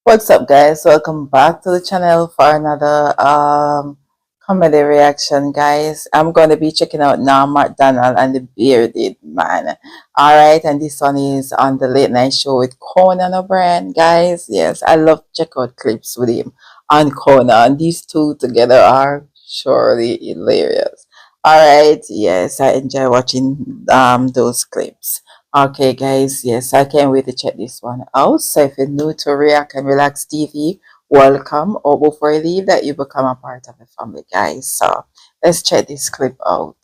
What's up, guys? Welcome back to the channel for another comedy reaction, guys. I'm going to be checking out now McDonald and the Bearded Man. All right, and this one is on the late night show with Conan O'Brien, guys. Yes, I love to check out clips with him on Conan. These two together are surely hilarious. All right, yes, I enjoy watching those clips. Okay, guys, yes, I can't wait to check this one out. So if you're new to React and Relax TV, welcome. Or before you leave, that you become a part of the family, guys. So let's check this clip out.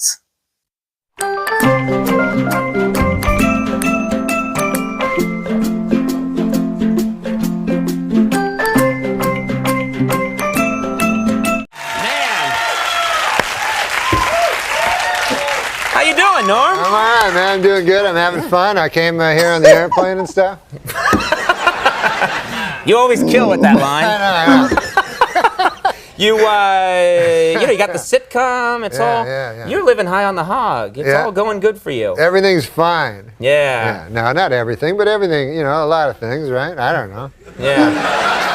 How you doing, Norm? I'm all right, man. I'm doing good. I'm having fun. I came here on the airplane and stuff. You always kill with that line. I know. You got the sitcom. It's all. Yeah. You're living high on the hog. It's all going good for you. Everything's fine. Yeah. No, not everything, but everything. A lot of things, right? I don't know. Yeah.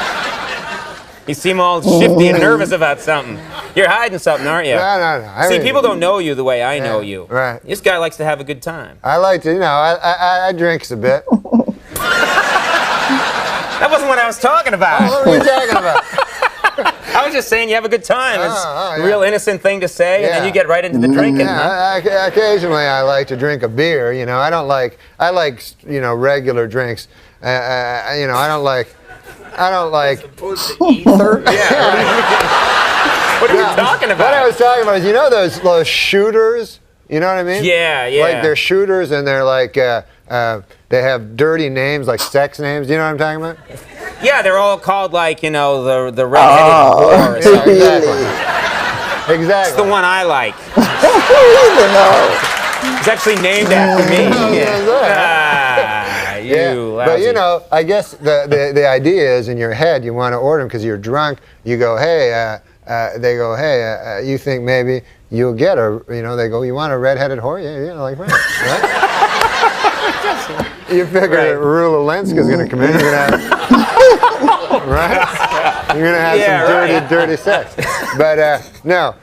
You seem all shifty and nervous about something. You're hiding something, aren't you? No. See, people don't know you the way I know you. Right. This guy likes to have a good time. I like to, I drinks a bit. That wasn't what I was talking about. What were you talking about? I was just saying you have a good time. It's a real innocent thing to say, and then you get right into the drinking. Yeah, occasionally I like to drink a beer. I like regular drinks. I don't like. Opposed to ether? Yeah. What are you talking about? What I was talking about is, those shooters? You know what I mean? Yeah. Like they're shooters and they're like, they have dirty names, like sex names. You know what I'm talking about? Yeah, they're all called like, the red-headed whore or something. Exactly. It's the one I like. It's actually named after me. Lousy. I guess the idea is in your head you want to order them because you're drunk. You go, hey, they go, hey, you think maybe you'll get they go, you want a red-headed whore? Yeah, like right? You figure Rula Lenska's going to come in, you're going to have, right? You're going to have some dirty sex. But no,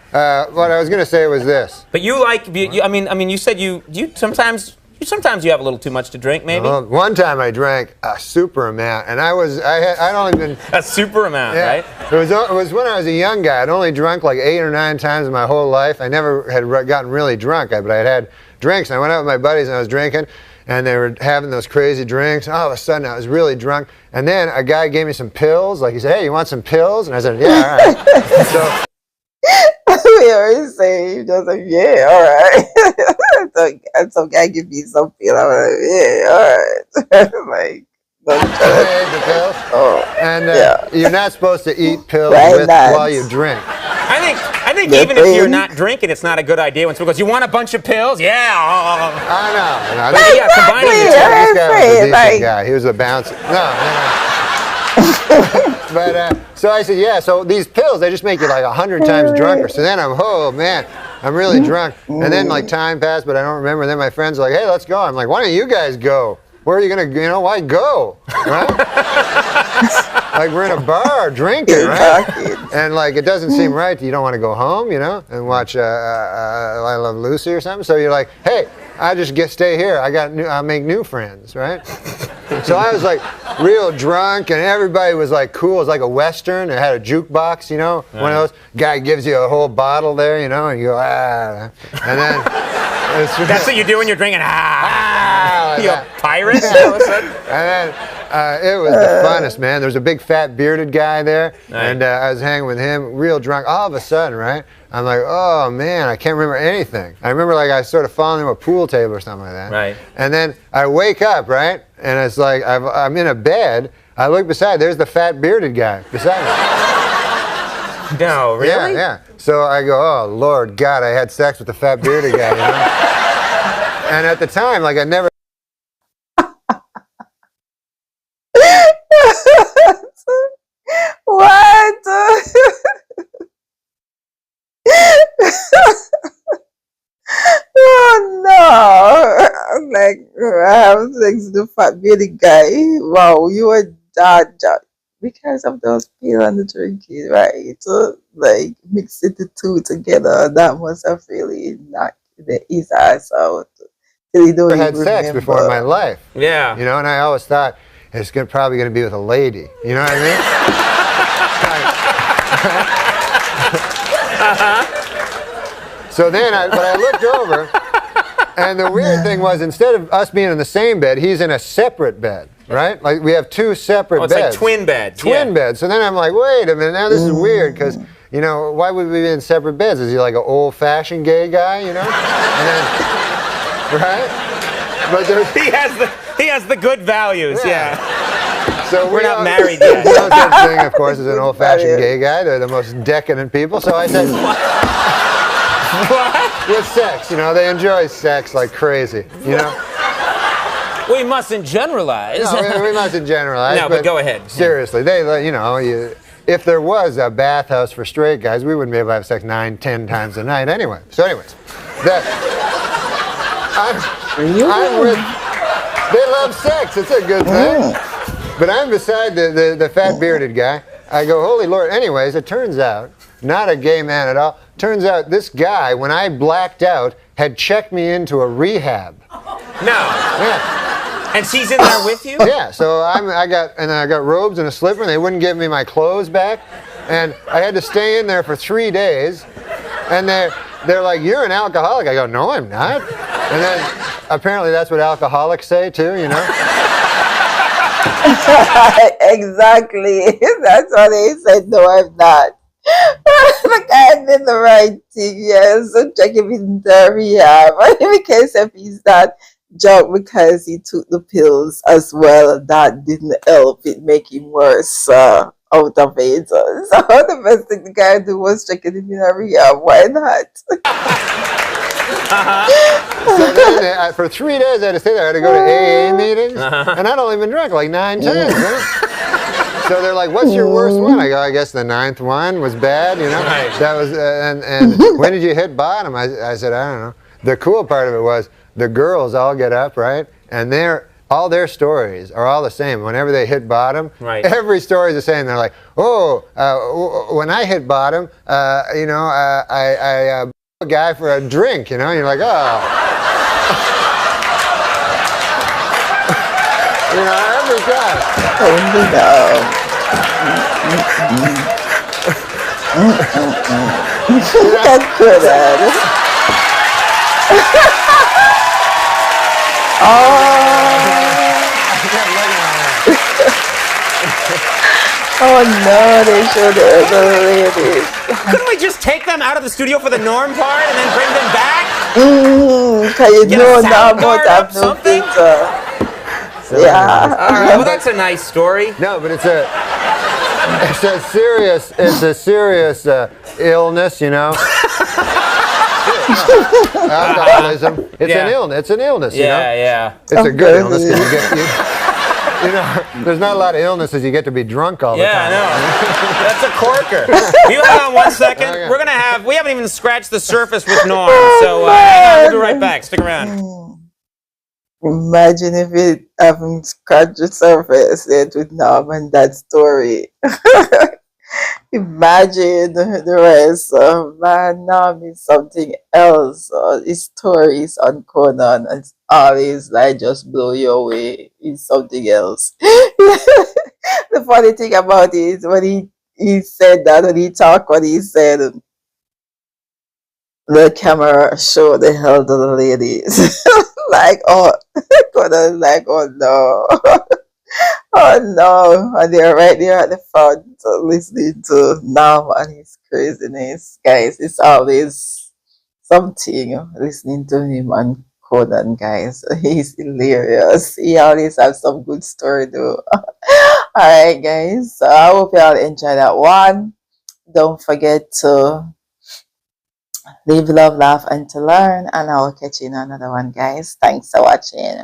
what I was going to say was this. But you like, you said you sometimes you have a little too much to drink, maybe? Well, one time I drank a super amount, and I'd only been... A super amount, right? It was when I was a young guy. I'd only drunk like 8 or 9 times in my whole life. I never had gotten really drunk, but I'd had drinks. And I went out with my buddies and I was drinking, and they were having those crazy drinks. All of a sudden, I was really drunk. And then a guy gave me some pills. Like, he said, hey, you want some pills? And I said, yeah, all right. So... We always say, just like, yeah, all right. so guy give me some feel. I'm like, yeah, all right. The pills. And you're not supposed to eat pills while you drink. I think even if you're not drinking, it's not a good idea when someone goes, you want a bunch of pills? Yeah. I know. Combining the two. This guy was a decent guy. He was a bouncer. No. But so I said, yeah, so these pills, they just make you like 100 times drunker. So then I'm really drunk. And then like time passed, but I don't remember. And then my friends are like, hey, let's go. I'm like, why don't you guys go? Where are you going to, why go? Right? Like we're in a bar drinking, right? And like it doesn't seem right. You don't want to go home, and watch I Love Lucy or something. So you're like, hey, I just stay here. I'll make new friends, right? So I was like real drunk, and everybody was like cool. It was like a Western. It had a jukebox, one of those. Guy gives you a whole bottle there, and you go, ah. And then... That's what you do when you're drinking, you a pirate? And then it was the funnest, man. There was a big fat bearded guy there, and I was hanging with him, real drunk. All of a sudden, right, I'm like, oh man, I can't remember anything. I remember like I sort of falling into a pool table or something like that. Right. And then I wake up, right, and it's like I'm in a bed. I look beside, there's the fat bearded guy beside me. No, really? Yeah. So I go, oh Lord God, I had sex with the fat bearded guy, And at the time, like I never. What? Oh no! I'm like, I have sex with the fat baby guy. Wow, you were that. because of those pill and the drinking, right? So like mixing the two together, that must have really knocked his ass out till he don't Never even had sex before in my remember. life. Yeah. You know, and I always thought it's probably going to be with a lady. You know what I mean? So then, but I looked over, and the weird thing was, instead of us being in the same bed, he's in a separate bed, right? Like we have two separate It's beds. like twin beds. Twin beds. So then I'm like, wait a minute, now this is weird, because, you know, why would we be in separate beds? Is he like an old-fashioned gay guy, you know? And then, right? But He has the good values. Yeah. So We're not married yet. There's no such thing, of course, as an old-fashioned gay guy. They're the most decadent people. So I said, What? with sex, you know, they enjoy sex like crazy, you know? We mustn't generalize. No, we mustn't generalize. No, but go ahead. Seriously, you know, if there was a bathhouse for straight guys, we wouldn't be able to have sex 9, 10 times a night anyway. So anyways, I'm with, they love sex, it's a good thing. But I'm beside the fat bearded guy. I go, holy Lord. Anyways, it turns out, not a gay man at all. Turns out this guy, when I blacked out, had checked me into a rehab. No. Yeah. And she's in there with you? Yeah, so I got robes and a slipper, and they wouldn't give me my clothes back. And I had to stay in there for 3 days. And they're like, you're an alcoholic. I go, no, I'm not. And then apparently that's what alcoholics say too, you know? Exactly. That's what they said. No, I'm not. Like I did the right thing, yes. So check if he's in the rehab. In case if he's not drunk because he took the pills as well, that didn't help it make him worse out of it. So the best thing the guy do was check it in a rehab. Why not? So then, for 3 days I had to stay there. I had to go to AA meetings, and I'd only been drunk like 9 times. Right? So they're like, "What's your worst one?" I go, "I guess the 9th one was bad, you know." Right. That was, and when did you hit bottom? I said, I don't know. The cool part of it was the girls all get up, right, and all their stories are all the same. Whenever they hit bottom, right, every story is the same. They're like, "Oh, when I hit bottom, you know, I a guy for a drink, you know," and you're like, oh. You know, every time. Oh, no. That's good, Ed. Oh no, they showed the other ladies. Couldn't we just take them out of the studio for the Norm part and then bring them back? Can you Get know a now sound about guard that up, no something? filter? Yeah. All right, well that's a nice story. No, but it's a serious illness, you know. Alcoholism. It's an illness. It's an illness, you know. Yeah. It's a good illness because you know, there's not a lot of illnesses you get to be drunk all the time. Yeah, I know. That's a corker. You hang on 1 second. Okay. We haven't even scratched the surface with Norm. So hang on, we'll be right back. Stick around. Imagine if it haven't scratched the surface yet with Norm and that story. Imagine the rest. Man, Norm is something else. His stories on Conan and all his like just blow you away. Is something else. The funny thing about it is when he said that, when he talked, what he said, the camera showed the elderly ladies. Like, oh, Conan, like, oh no. Oh no, and they're right there at the front listening to Nam and his craziness. Guys, it's always something listening to him and Conan, guys. He's hilarious. He always has some good story though. Alright guys, so I hope y'all enjoy that one. Don't forget to live, love, laugh, and to learn. And I'll catch you in another one, guys. Thanks for watching.